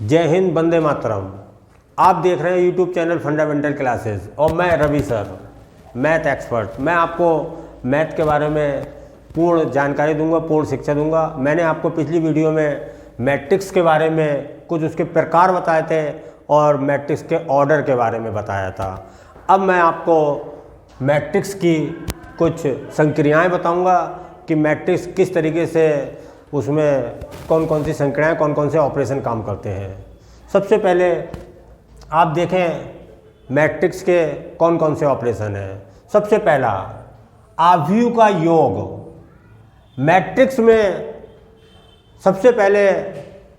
जय हिंद, वंदे मातरम। आप देख रहे हैं यूट्यूब चैनल फंडामेंटल क्लासेस और मैं रवि सर, मैथ एक्सपर्ट। मैं आपको मैथ के बारे में पूर्ण जानकारी दूंगा, पूर्ण शिक्षा दूंगा। मैंने आपको पिछली वीडियो में मैट्रिक्स के बारे में कुछ उसके प्रकार बताए थे और मैट्रिक्स के ऑर्डर के बारे में बताया था। अब मैं आपको मैट्रिक्स की कुछ संक्रियाएँ बताऊँगा कि मैट्रिक्स किस तरीके से उसमें कौन कौन सी संक्रियाएँ, कौन कौन से ऑपरेशन काम करते हैं। सबसे पहले आप देखें मैट्रिक्स के कौन कौन से ऑपरेशन हैं। सबसे पहला आव्यूह का योग। मैट्रिक्स में सबसे पहले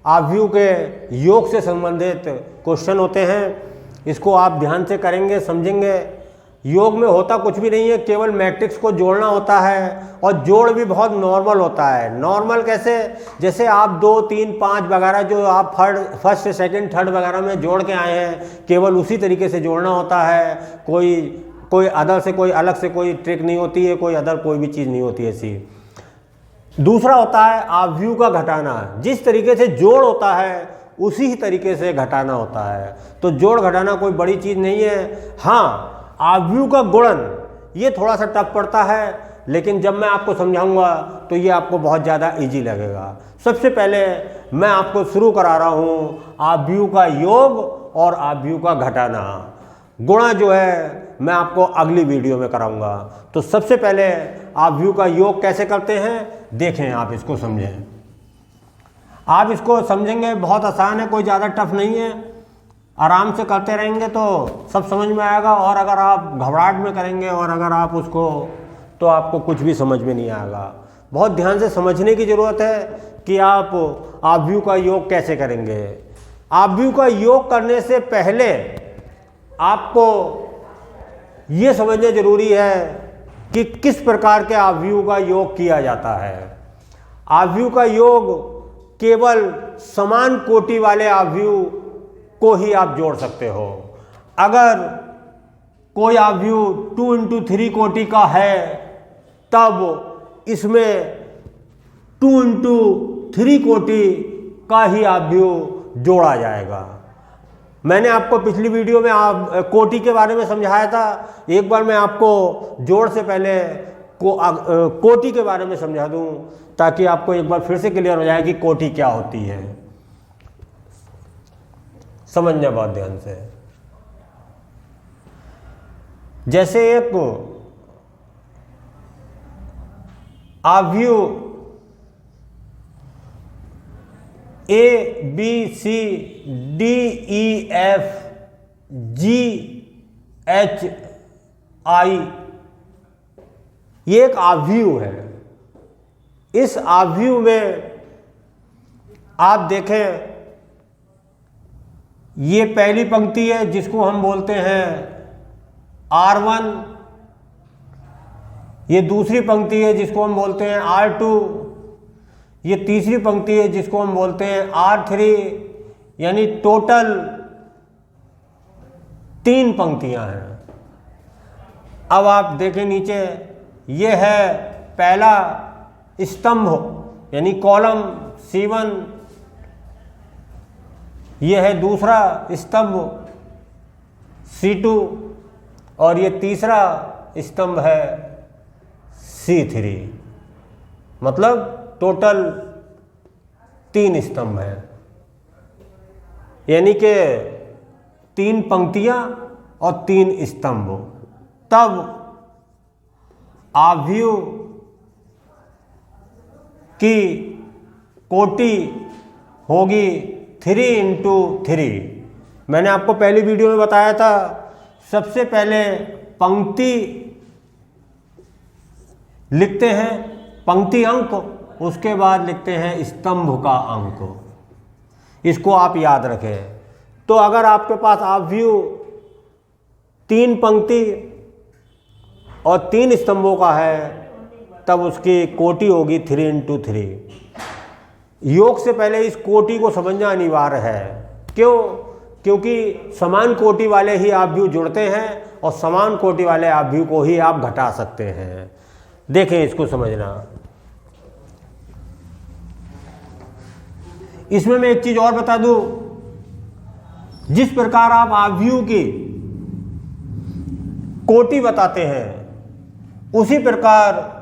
आव्यूह के योग से संबंधित क्वेश्चन होते हैं। इसको आप ध्यान से करेंगे, समझेंगे। योग में होता कुछ भी नहीं है, केवल मैट्रिक्स को जोड़ना होता है और जोड़ भी बहुत नॉर्मल होता है। नॉर्मल कैसे? जैसे आप 2, 3, 5 वगैरह जो आप फर्स्ट, सेकंड, थर्ड वगैरह में जोड़ के आए हैं, केवल उसी तरीके से जोड़ना होता है। कोई अदर से, कोई अलग से कोई ट्रिक नहीं होती है, कोई अदर कोई भी चीज़ नहीं होती ऐसी। दूसरा होता है आव्यूह का घटाना। जिस तरीके से जोड़ होता है उसी ही तरीके से घटाना होता है। तो जोड़ घटाना कोई बड़ी चीज़ नहीं है। हाँ, आव्यूह का गुणन ये थोड़ा सा टफ पड़ता है, लेकिन जब मैं आपको समझाऊंगा तो ये आपको बहुत ज़्यादा इजी लगेगा। सबसे पहले मैं आपको शुरू करा रहा हूँ आव्यूह का योग और आव्यूह का घटाना। गुणा जो है मैं आपको अगली वीडियो में कराऊंगा। तो सबसे पहले आव्यूह का योग कैसे करते हैं देखें, आप इसको समझें। आप इसको समझेंगे, बहुत आसान है, कोई ज़्यादा टफ नहीं है। आराम से करते रहेंगे तो सब समझ में आएगा। और अगर आप घबराहट में करेंगे और अगर आप उसको, तो आपको कुछ भी समझ में नहीं आएगा। बहुत ध्यान से समझने की ज़रूरत है कि आप आव्यूह का योग कैसे करेंगे। आव्यूह का योग करने से पहले आपको ये समझना जरूरी है कि किस प्रकार के आव्यूह का योग किया जाता है। आव्यूह का योग केवल समान कोटि वाले आव्यूह को ही आप जोड़ सकते हो। अगर कोई आव्यूह 2 into 3 कोटि का है तब इसमें 2 into 3 कोटि का ही आव्यूह जोड़ा जाएगा। मैंने आपको पिछली वीडियो में कोटि के बारे में समझाया था। एक बार मैं आपको जोड़ से पहले कोटि के बारे में समझा दूं ताकि आपको एक बार फिर से क्लियर हो जाए कि कोटि क्या होती है। समझना बहुत ध्यान से। जैसे एक आव्यूह ABCDEFGHI ये एक आव्यूह है। इस आव्यूह में आप देखें, ये पहली पंक्ति है जिसको हम बोलते हैं R1। ये दूसरी पंक्ति है जिसको हम बोलते हैं R2। ये तीसरी पंक्ति है जिसको हम बोलते हैं R3। यानी टोटल 3 पंक्तियां हैं। अब आप देखें नीचे, ये है पहला स्तंभ यानी कॉलम C1। ये है दूसरा स्तंभ C2 और ये तीसरा स्तंभ है C3। मतलब टोटल 3 स्तंभ हैं। यानी कि 3 पंक्तियां और 3 स्तंभ। तब आव्यूह की कोटि होगी 3 into 3। मैंने आपको पहली वीडियो में बताया था, सबसे पहले पंक्ति लिखते हैं, पंक्ति अंक, उसके बाद लिखते हैं स्तंभ का अंक। इसको आप याद रखें। तो अगर आपके पास आव्यूह 3 पंक्ति और 3 स्तंभों का है तब उसकी कोटि होगी 3 into 3। योग से पहले इस कोटि को समझना अनिवार्य है। क्यों? क्योंकि समान कोटि वाले ही आव्यूह जुड़ते हैं और समान कोटि वाले आव्यूह को ही आप घटा सकते हैं। देखें, इसको समझना। इसमें मैं एक चीज़ और बता दूं जिस प्रकार आप आव्यूह की कोटि बताते हैं, उसी प्रकार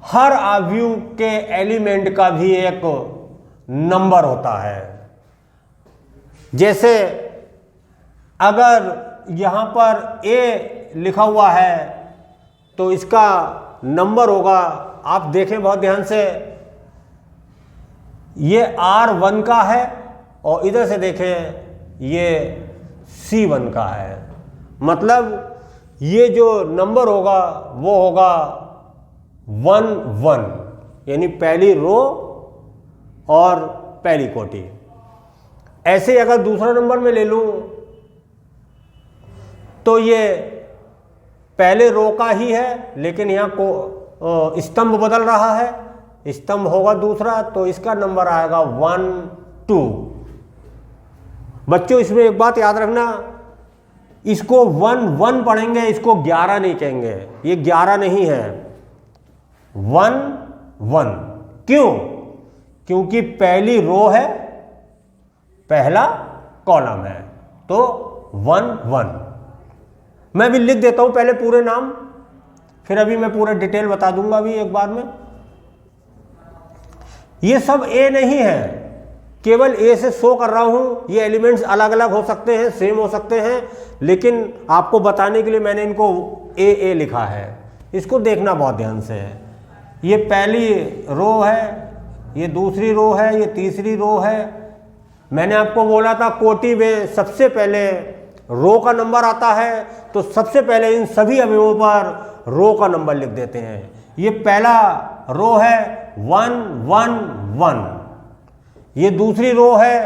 हर आव्यूह के एलिमेंट का भी एक नंबर होता है। जैसे अगर यहाँ पर ए लिखा हुआ है तो इसका नंबर होगा, आप देखें बहुत ध्यान से, ये R1 का है और इधर से देखें ये C1 का है। मतलब ये जो नंबर होगा वो होगा 1 1, यानी पहली रो और पहली कोटि। ऐसे अगर दूसरा नंबर में ले लूं तो ये पहले रो का ही है, लेकिन यहाँ को स्तंभ बदल रहा है, स्तंभ होगा दूसरा, तो इसका नंबर आएगा 1 2। बच्चों इसमें एक बात याद रखना, इसको 1 1 पढ़ेंगे, इसको 11 नहीं कहेंगे, ये 11 नहीं है, 1 1। क्यों? क्योंकि पहली रो है, पहला कॉलम है, तो 1 1। मैं भी लिख देता हूं पहले पूरे नाम, फिर अभी मैं पूरा डिटेल बता दूंगा अभी एक बार में। ये सब ए नहीं है, केवल ए से शो कर रहा हूं। ये एलिमेंट्स अलग अलग हो सकते हैं, सेम हो सकते हैं, लेकिन आपको बताने के लिए मैंने इनको ए लिखा है। इसको देखना बहुत ध्यान से है। ये पहली रो है, ये दूसरी रो है, ये तीसरी रो है। मैंने आपको बोला था कोटि में सबसे पहले रो का नंबर आता है, तो सबसे पहले इन सभी अवयवों पर रो का नंबर लिख देते हैं। ये पहला रो है 1 1 1, ये दूसरी रो है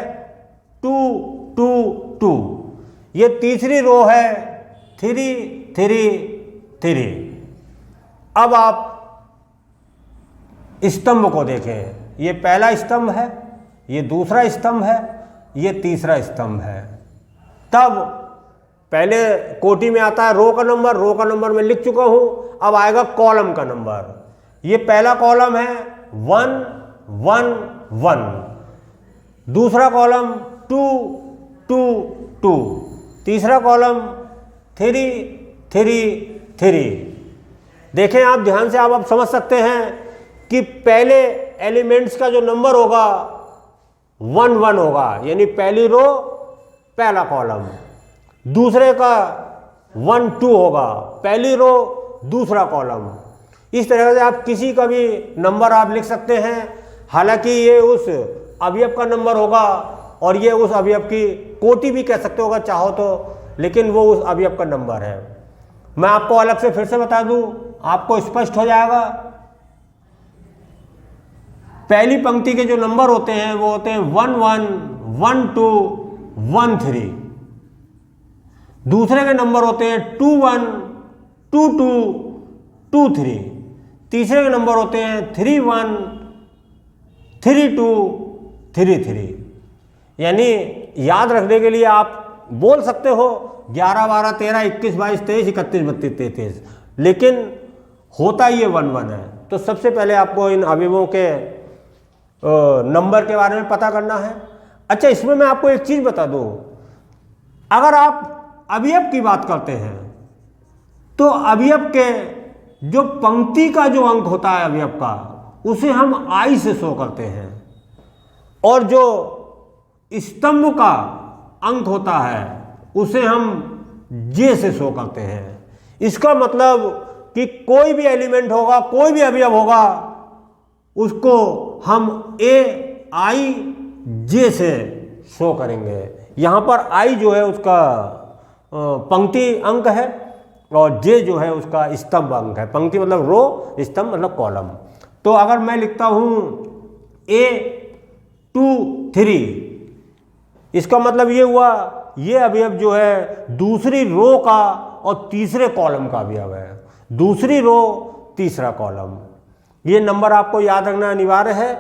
2 2 2, ये तीसरी रो है 3 3 3। अब आप स्तंभ को देखें, ये पहला स्तंभ है, ये दूसरा स्तंभ है, ये तीसरा स्तंभ है। तब पहले कोटि में आता है रो का नंबर, रो का नंबर मैं लिख चुका हूं। अब आएगा कॉलम का नंबर। ये पहला कॉलम है 1 1 1, दूसरा कॉलम 2 2 2, तीसरा कॉलम 3 3 3। देखें आप ध्यान से, आप समझ सकते हैं कि पहले एलिमेंट्स का जो नंबर होगा 1 1 होगा, यानी पहली रो पहला कॉलम। दूसरे का 1 2 होगा, पहली रो दूसरा कॉलम। इस तरह से आप किसी का भी नंबर आप लिख सकते हैं। हालांकि ये उस अवयव का नंबर होगा और ये उस अवयव की कोटि भी कह सकते होगा चाहो तो, लेकिन वो उस अवयव का नंबर है। मैं आपको अलग से फिर से बता दूं, आपको स्पष्ट हो जाएगा। पहली पंक्ति के जो नंबर होते हैं वो होते हैं 1 1 1 2 1 3। दूसरे के नंबर होते हैं 2 1 2 2 2 3। तीसरे के नंबर होते हैं 3 1 3 2 3 3। यानी याद रखने के लिए आप बोल सकते हो 11 12 13 21 22 23 31 32 33, लेकिन होता ये 1 1 है। तो सबसे पहले आपको इन अवयवों के नंबर के बारे में पता करना है। अच्छा, इसमें मैं आपको एक चीज बता दूं, अगर आप अवयव की बात करते हैं तो अवयव के जो पंक्ति का जो अंक होता है अवयव का, उसे हम आई से शो करते हैं, और जो स्तंभ का अंक होता है उसे हम जे से शो करते हैं। इसका मतलब कि कोई भी एलिमेंट होगा, कोई भी अवयव होगा, उसको हम ए आई जे से शो करेंगे। यहाँ पर आई जो है उसका पंक्ति अंक है और जे जो है उसका स्तंभ अंक है। पंक्ति मतलब रो, स्तंभ मतलब कॉलम। तो अगर मैं लिखता हूँ A 2 3, इसका मतलब ये हुआ ये अवयव जो है दूसरी रो का और तीसरे कॉलम का अवयव है। दूसरी रो तीसरा कॉलम। ये नंबर आपको याद रखना अनिवार्य है,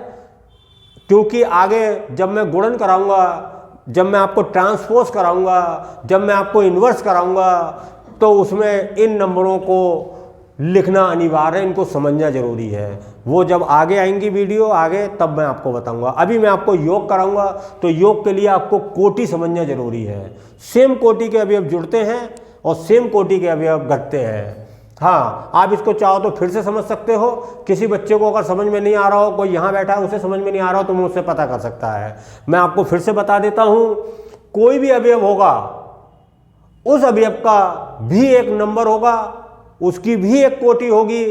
क्योंकि आगे जब मैं गुणन कराऊंगा, जब मैं आपको ट्रांसपोज कराऊंगा, जब मैं आपको इन्वर्स कराऊंगा, तो उसमें इन नंबरों को लिखना अनिवार्य है, इनको समझना जरूरी है। वो जब आगे आएंगी वीडियो आगे तब मैं आपको बताऊंगा। अभी मैं आपको योग कराऊंगा, तो योग के लिए आपको कोटि समझना जरूरी है। सेम कोटि के अवयव जुड़ते हैं और सेम कोटि के अवयव घटते हैं। हाँ, आप इसको चाहो तो फिर से समझ सकते हो। किसी बच्चे को अगर समझ में नहीं आ रहा हो, कोई यहाँ बैठा है उसे समझ में नहीं आ रहा हो, तो मुझसे पता कर सकता है। मैं आपको फिर से बता देता हूँ, कोई भी अवयव होगा उस अवयव का भी एक नंबर होगा, उसकी भी एक कोटि होगी,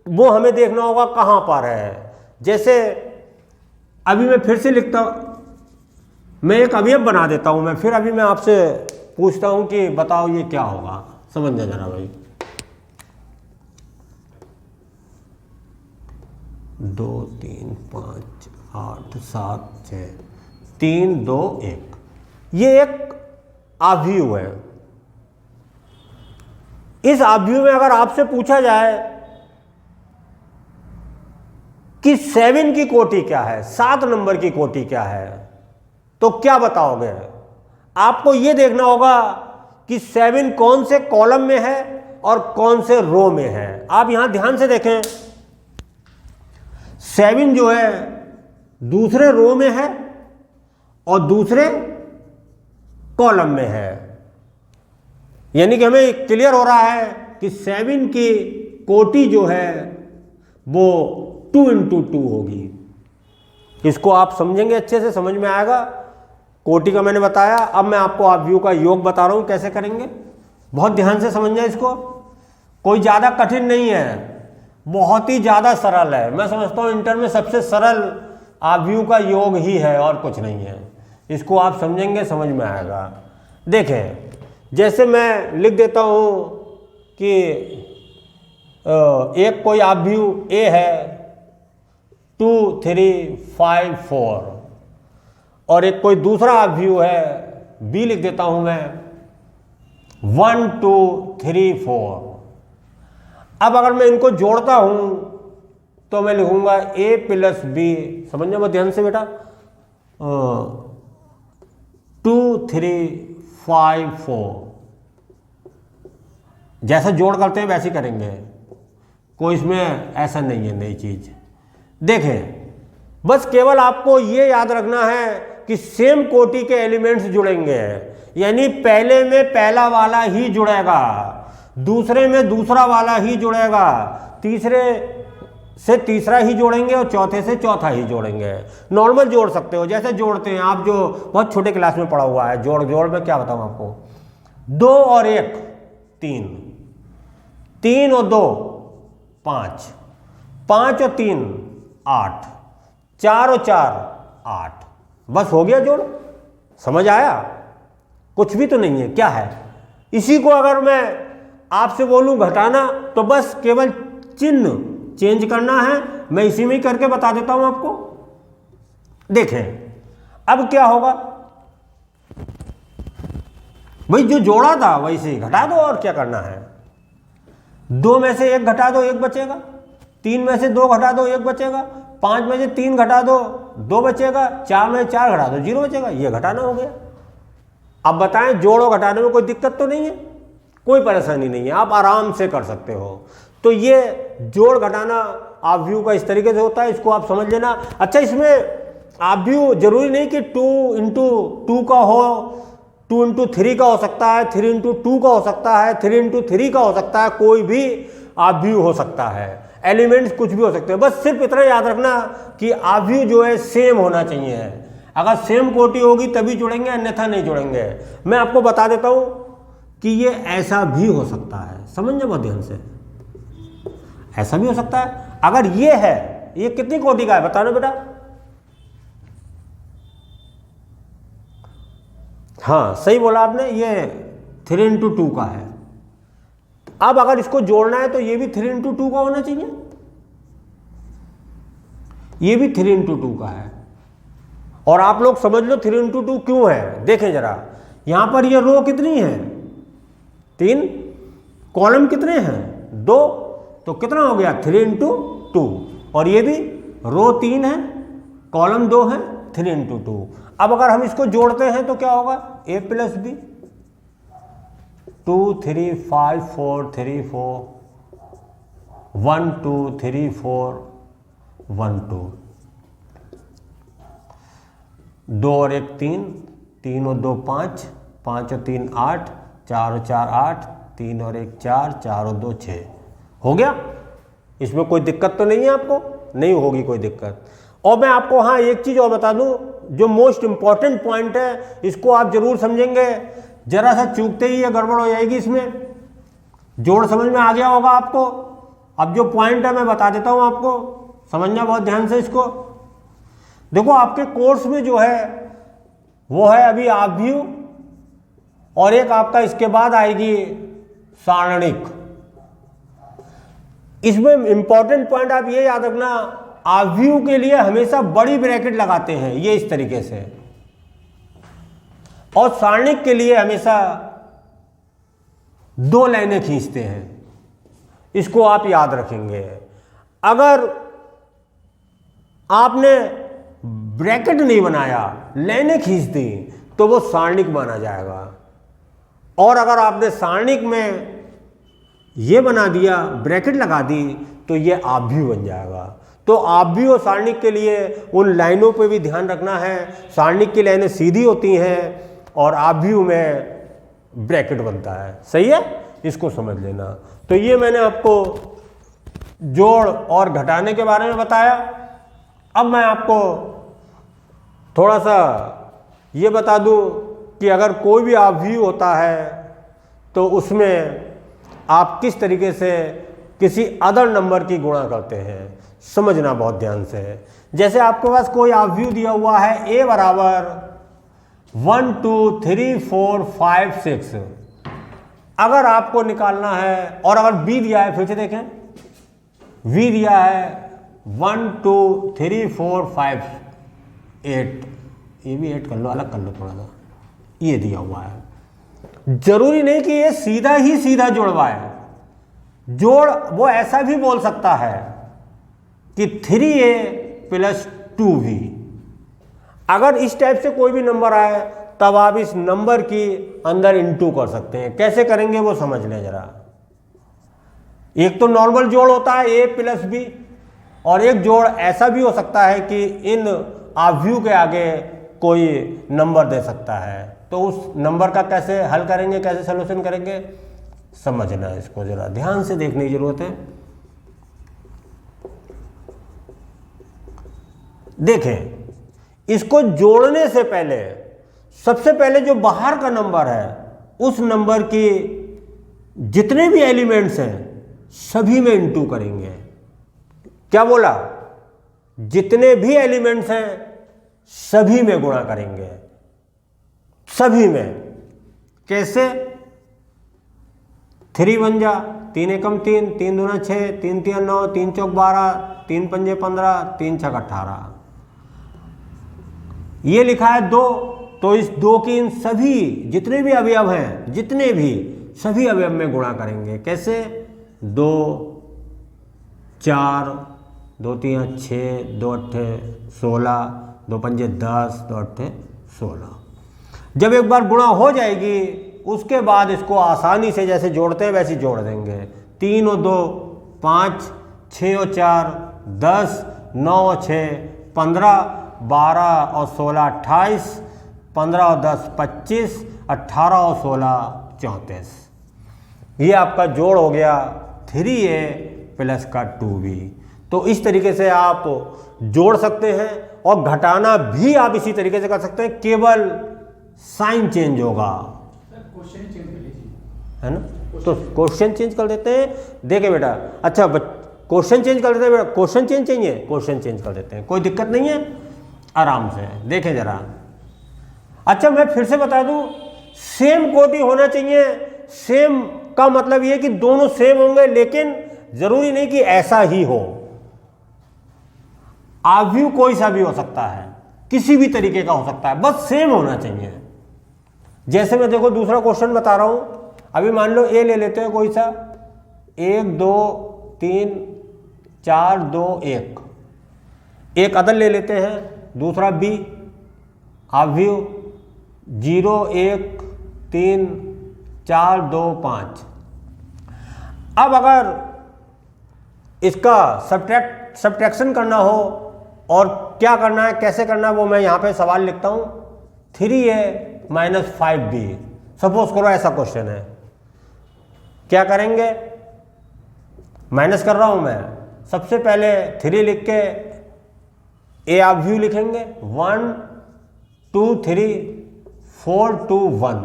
वो हमें देखना होगा कहाँ पर है। जैसे अभी मैं फिर से लिखता हूँ, मैं एक अवयव बना देता हूँ मैं, फिर अभी मैं आपसे पूछता हूँ कि बताओ ये क्या होगा, समझना जरा भाई। 2 3 5 8 7 6 3 2 1, ये एक आव्यूह है। इस आव्यूह में अगर आपसे पूछा जाए कि 7 की कोटि क्या है, 7 नंबर की कोटि क्या है, तो क्या बताओगे? आपको यह देखना होगा कि 7 कौन से कॉलम में है और कौन से रो में है। आप यहां ध्यान से देखें, 7 जो है दूसरे रो में है और दूसरे कॉलम में है, यानी कि हमें क्लियर हो रहा है कि 7 की कोटि जो है वो 2 into 2 होगी। इसको आप समझेंगे, अच्छे से समझ में आएगा। कोटि का मैंने बताया, अब मैं आपको आव्यूह का योग बता रहा हूं कैसे करेंगे। बहुत ध्यान से समझना इसको, कोई ज़्यादा कठिन नहीं है, बहुत ही ज़्यादा सरल है। मैं समझता हूँ इंटर में सबसे सरल आव्यूह का योग ही है और कुछ नहीं है। इसको आप समझेंगे, समझ में आएगा। देखें, जैसे मैं लिख देता हूँ कि एक कोई आव्यूह ए है 2 3 5 4, और एक कोई दूसरा आव्यूह है बी, लिख देता हूँ मैं 1 2 3 4। अब अगर मैं इनको जोड़ता हूं तो मैं लिखूंगा a + b, समझना बहुत ध्यान से बेटा, 2 3 5 4। जैसा जोड़ करते हैं वैसे करेंगे, कोई इसमें ऐसा नहीं है नई चीज। देखें, बस केवल आपको ये याद रखना है कि सेम कोटि के एलिमेंट्स जुड़ेंगे, यानी पहले में पहला वाला ही जुड़ेगा, दूसरे में दूसरा वाला ही जुड़ेगा, तीसरे से तीसरा ही जोड़ेंगे और चौथे से चौथा ही जोड़ेंगे। नॉर्मल जोड़ सकते हो, जैसे जोड़ते हैं आप, जो बहुत छोटे क्लास में पढ़ा हुआ है। जोड़ में क्या बताऊं आपको, 2 और 1 3, 3 और 2 5, 5 और 3 8, 4 और 4 8, बस हो गया जोड़। समझ आया? कुछ भी तो नहीं है, क्या है। इसी को अगर मैं आपसे बोलूं घटाना, तो बस केवल चिन्ह चेंज करना है। मैं इसी में ही करके बता देता हूं आपको। देखें, अब क्या होगा, भाई जो जोड़ा था वैसे ही घटा दो, और क्या करना है। 2 में से 1 घटा दो, 1 बचेगा। 3 में से 2 घटा दो, 1 बचेगा। 5 में से 3 घटा दो, 2 बचेगा। 4 में 4 घटा दो, 0 बचेगा। ये घटाना हो गया। अब बताएं, जोड़ो घटाने में कोई दिक्कत तो नहीं है, कोई परेशानी नहीं है, आप आराम से कर सकते हो। तो ये जोड़ घटाना आव्यूह का इस तरीके से होता है, इसको आप समझ लेना। अच्छा, इसमें आव्यूह जरूरी नहीं कि 2 into 2 का हो, 2 into 3 का हो सकता है, 3 into 2 का हो सकता है, 3 into 3 का हो सकता है, कोई भी आव्यूह हो सकता है। एलिमेंट्स कुछ भी हो सकते हैं, बस सिर्फ इतना याद रखना कि आव्यूह जो है सेम होना चाहिए। अगर सेम कोटि होगी तभी जुड़ेंगे, अन्यथा नहीं जुड़ेंगे। मैं आपको बता देता हूं कि ये ऐसा भी हो सकता है, समझना बहुत ध्यान से। ऐसा भी हो सकता है, अगर ये है, ये कितनी कोटि का है बताना बेटा। हाँ, सही बोला आपने, ये 3 into 2 का है। अब अगर इसको जोड़ना है तो ये भी 3 into 2 का होना चाहिए, ये भी 3 into 2 का है। और आप लोग समझ लो 3 into 2 क्यों है। देखें जरा, यहां पर ये रो कितनी है, 3, कॉलम कितने हैं, 2, तो कितना हो गया 3 into 2। और ये भी रो 3 है, कॉलम 2 है, 3 into 2। अब अगर हम इसको जोड़ते हैं तो क्या होगा, a + b, 2 3 5 4 3 4 1 2 3 4 1 2, 2 और 1 3, 3 और 2 5, 5 और 3 8, 4 और 4 8, 3 और 1 4, 4 और 2 6। हो गया? इसमें कोई दिक्कत तो नहीं है आपको? नहीं होगी कोई दिक्कत। और मैं आपको हाँ एक चीज़ और बता दूं, जो मोस्ट इम्पॉर्टेंट पॉइंट है, इसको आप जरूर समझेंगे, जरा सा चूकते ही ये गड़बड़ हो जाएगी। इसमें जोड़ समझ में आ गया होगा आपको। अब जो पॉइंट है मैं बता देता हूं आपको, समझना बहुत ध्यान से इसको। देखो आपके कोर्स में जो है वो है अभी आव्यूह, और एक आपका इसके बाद आएगी सारणिक। इसमें इंपॉर्टेंट पॉइंट आप ये याद रखना, आव्यूह के लिए हमेशा बड़ी ब्रैकेट लगाते हैं ये इस तरीके से, और सारणिक के लिए हमेशा 2 लाइनें खींचते हैं। इसको आप याद रखेंगे। अगर आपने ब्रैकेट नहीं बनाया, लाइनें खींच दी, तो वो सारणिक माना जाएगा। और अगर आपने सारणिक में ये बना दिया, ब्रैकेट लगा दी, तो ये आव्यूह बन जाएगा। तो आव्यूह और सारणिक के लिए उन लाइनों पे भी ध्यान रखना है। सारणिक की लाइनें सीधी होती हैं और आव्यूह में ब्रैकेट बनता है। सही है? इसको समझ लेना। तो ये मैंने आपको जोड़ और घटाने के बारे में बताया। अब मैं आपको थोड़ा सा ये बता दूं कि अगर कोई भी आव्यूह होता है तो उसमें आप किस तरीके से किसी अदर नंबर की गुणा करते हैं, समझना बहुत ध्यान से। जैसे आपके पास कोई आव्यूह दिया हुआ है a बराबर 1 2 3 4 5 6। अगर आपको निकालना है, और अगर b दिया है, फिर से देखें, v दिया है 1 2 3 4 5 8, ये भी 8 कर लो, अलग कर लो थोड़ा सा, ये दिया हुआ है। जरूरी नहीं कि ये सीधा ही सीधा जुड़वा है। जोड़ वो ऐसा भी बोल सकता है कि 3a + 2v। अगर इस टाइप से कोई भी नंबर आए तब आप इस नंबर की अंदर इनटू कर सकते हैं। कैसे करेंगे वो समझ लें जरा। एक तो नॉर्मल जोड़ होता है a + b, और एक जोड़ ऐसा भी हो सकता है कि इन आव्यूह के आगे कोई नंबर दे सकता है। तो उस नंबर का कैसे हल करेंगे, कैसे सॉल्यूशन करेंगे, समझना है। इसको जरा ध्यान से देखने की जरूरत है। देखें, इसको जोड़ने से पहले सबसे पहले जो बाहर का नंबर है, उस नंबर की जितने भी एलिमेंट्स हैं सभी में इनटू करेंगे। क्या बोला? जितने भी एलिमेंट्स हैं सभी में गुणा करेंगे, सभी में। कैसे? 3 बन जा, 3 एकम 3, 3 दूना 6, 3 तिया 9, 3 चौक 12, 3 पंजे 15, 3 छक 18। ये लिखा है 2, तो इस 2 की इन सभी जितने भी अवयव हैं, जितने भी सभी अवयव में गुणा करेंगे। कैसे? 2 4, 2 तिया 6, 2 अट्ठे 16, 2 पंजे 10, 2 अट्ठे 16। जब एक बार गुणा हो जाएगी, उसके बाद इसको आसानी से जैसे जोड़ते हैं वैसे जोड़ देंगे। 3 और 2 5, 6 और 4 10, 9 और 6 15, 12 और 16 28, 15 और 10 25, 18 और 16 34। ये आपका जोड़ हो गया 3a + का 2b। तो इस तरीके से आप जोड़ सकते हैं, और घटाना भी आप इसी तरीके से कर सकते हैं, केवल साइन चेंज होगा, है ना। तो क्वेश्चन चेंज कर देते हैं। देखे बेटा, अच्छा क्वेश्चन चेंज कर देते हैं बेटा। क्वेश्चन चेंज चाहिए, क्वेश्चन चेंज कर देते हैं, कोई दिक्कत नहीं है, आराम से देखें जरा। अच्छा मैं फिर से बता दूं, सेम कोटि होना चाहिए। सेम का मतलब ये कि दोनों सेम होंगे, लेकिन जरूरी नहीं कि ऐसा ही हो। आव्यूह कोई सा भी हो सकता है, किसी भी तरीके का हो सकता है, बस सेम होना चाहिए। जैसे मैं देखो दूसरा क्वेश्चन बता रहा हूं। अभी मान लो ए ले लेते हैं कोई सा, 1 2 3 4 2 1। एक अदर ले लेते हैं, दूसरा बी। आव्यूह 0 1 3 4 2 5। अब अगर इसका सब्ट्रैक्शन करना हो और क्या करना है, कैसे करना है, वो मैं यहाँ पे सवाल लिखता हूँ। 3a माइनस 5b, सपोज करो ऐसा क्वेश्चन है, क्या करेंगे, माइनस कर रहा हूँ मैं। सबसे पहले 3 लिख के ए आप व्यू लिखेंगे, 1 2 3 4 2 1।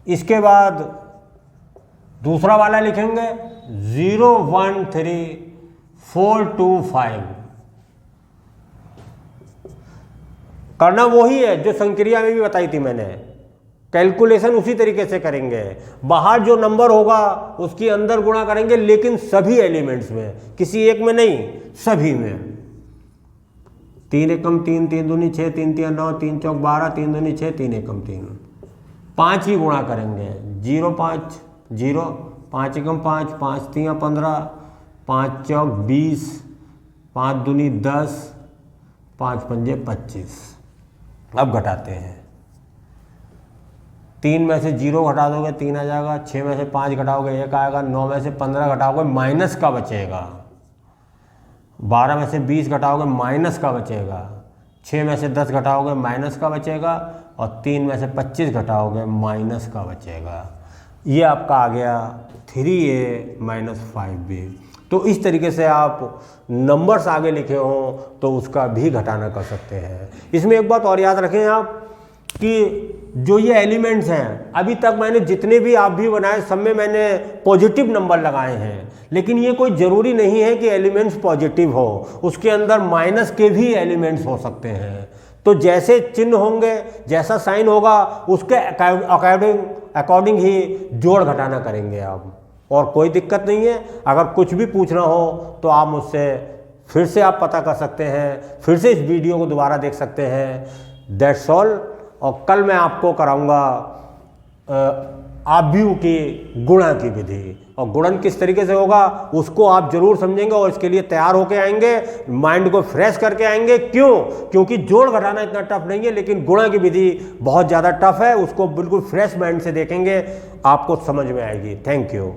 इसके बाद दूसरा वाला लिखेंगे 0 1 3 4 2 5। करना वही है जो संक्रिया में भी बताई थी मैंने, कैलकुलेशन उसी तरीके से करेंगे। बाहर जो नंबर होगा उसके अंदर गुणा करेंगे, लेकिन सभी एलिमेंट्स में, किसी एक में नहीं, सभी में। 3 एकम 3, 3 दूनी 6, 3 तिया 9, 3 चौक 12, 3 दूनी 6, 3 एकम 3। 5 ही गुणा करेंगे, 0 5 0, 5 एकम 5, 5 तिया 15, 5 चौक 20, 5 दूनी 10, 5 पंजे 25। अब घटाते हैं, 3 में से 0 घटा दोगे 3 आ जाएगा, 6 में से 5 घटाओगे 1 आएगा, 9 में से 15 घटाओगे माइनस का बचेगा, 12 में से 20 घटाओगे माइनस का बचेगा, 6 में से 10 घटाओगे माइनस का बचेगा, और 3 में से 25 घटाओगे माइनस का बचेगा। ये आपका आ गया 3a माइनस 5b। तो इस तरीके से आप नंबर्स आगे लिखे हों तो उसका भी घटाना कर सकते हैं। इसमें एक बात और याद रखें आप कि जो ये एलिमेंट्स हैं, अभी तक मैंने जितने भी आप भी बनाए सब में मैंने पॉजिटिव नंबर लगाए हैं, लेकिन ये कोई ज़रूरी नहीं है कि एलिमेंट्स पॉजिटिव हो, उसके अंदर माइनस के भी एलिमेंट्स हो सकते हैं। तो जैसे चिन्ह होंगे, जैसा साइन होगा, उसके अकॉर्डिंग ही जोड़ घटाना करेंगे आप, और कोई दिक्कत नहीं है। अगर कुछ भी पूछना हो तो आप मुझसे फिर से आप पता कर सकते हैं, फिर से इस वीडियो को दोबारा देख सकते हैं। That's all. और कल मैं आपको कराऊंगा आव्यूह की गुणा की विधि, और गुणन किस तरीके से होगा उसको आप जरूर समझेंगे और इसके लिए तैयार होके आएंगे, माइंड को फ्रेश करके आएंगे। क्यों? क्योंकि जोड़ घटाना इतना टफ नहीं है, लेकिन गुणा की विधि बहुत ज़्यादा टफ है, उसको बिल्कुल फ्रेश माइंड से देखेंगे, आपको समझ में आएगी। Thank you.